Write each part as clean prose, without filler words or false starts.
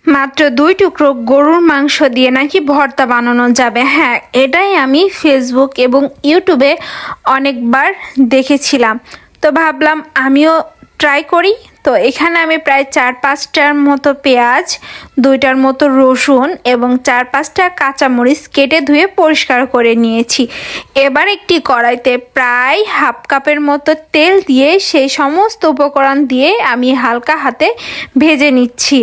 মাত্র 2 টুকরো গরুর মাংস দিয়ে নাকি ভর্তা বানানো যাবে। হ্যাঁ, এটাই আমি ফেসবুক এবং ইউটিউবে অনেকবার দেখেছিলাম। তো ভাবলাম আমিও ট্রাই করি। তো এখানে আমি প্রায় 4-5টার মতো পেঁয়াজ, 2টার মতো রসুন এবং 4-5টা কাঁচামরিচ কেটে ধুয়ে পরিষ্কার করে নিয়েছি। এবার একটি কড়াইতে প্রায় হাফ কাপের মতো তেল দিয়ে সেই সমস্ত উপকরণ দিয়ে আমি হালকা হাতে ভেজে নিচ্ছি।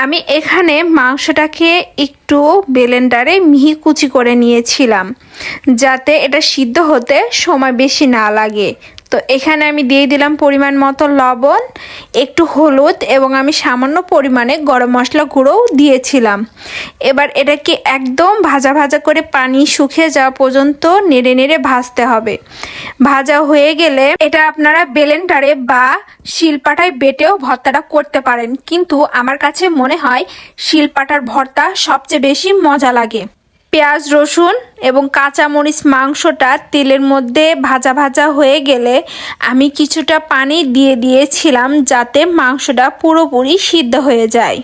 আমি এখানে মাংসটাকে একটু ব্লেন্ডারে মিহি কুচি করে নিয়েছিলাম, যাতে এটা সিদ্ধ হতে সময় বেশি না লাগে। তো এখানে আমি দিয়ে দিলাম পরিমাণ মতো লবণ, একটু হলুদ এবং আমি সামান্য পরিমাণে গরম মশলা গুঁড়োও দিয়েছিলাম। এবার এটাকে একদম ভাজা ভাজা করে পানি শুকিয়ে যাওয়া পর্যন্ত নেড়ে নেড়ে ভাজতে হবে। ভাজা হয়ে গেলে এটা আপনারা ব্লেন্ডারে বা শিলপাটায় বেটেও ভর্তাটা করতে পারেন, কিন্তু আমার কাছে মনে হয় শিলপাটার ভর্তা সবচেয়ে বেশি মজা লাগে। পেঁয়াজ, রসুন এবং কাঁচামরিচ মাংসটা তেলের মধ্যে ভাজা ভাজা হয়ে গেলে আমি কিছুটা পানি দিয়ে দিয়েছিলাম, যাতে মাংসটা পুরোপুরি সিদ্ধ হয়ে যায়।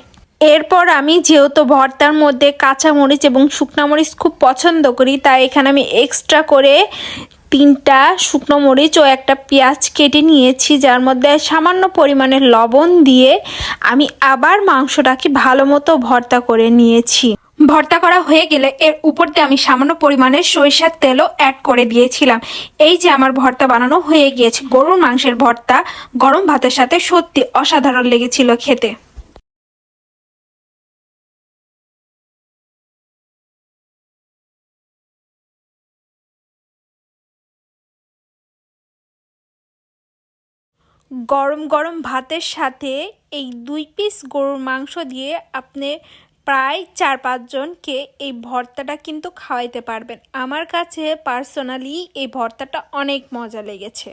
এরপর আমি যেহেতু ভর্তার মধ্যে কাঁচামরিচ এবং শুকনো মরিচ খুব পছন্দ করি, তাই এখানে আমি এক্সট্রা করে 3টা শুকনো মরিচ ও একটা পেঁয়াজ কেটে নিয়েছি, যার মধ্যে সামান্য পরিমাণে লবণ দিয়ে আমি আবার মাংসটাকে ভালো মতো ভর্তা করে নিয়েছি। ভর্তা করা হয়ে গেলে এর উপর দিয়ে আমি সামান্য পরিমাণে সরিষার তেলও অ্যাড করে দিয়েছিলাম। এই যে আমার ভর্তা বানানো হয়ে গিয়েছে। গরুর মাংসের ভর্তা গরম ভাতের সাথে সত্যি অসাধারণ লেগেছিল খেতে। গরম গরম ভাতের সাথে এই 2 পিস গরুর মাংস দিয়ে আপনি প্রায় 4-5 জনকে এই ভর্তাটা কিন্তু খাওয়াইতে পারবেন। আমার কাছে পার্সোনালি এই ভর্তাটা অনেক মজা লেগেছে।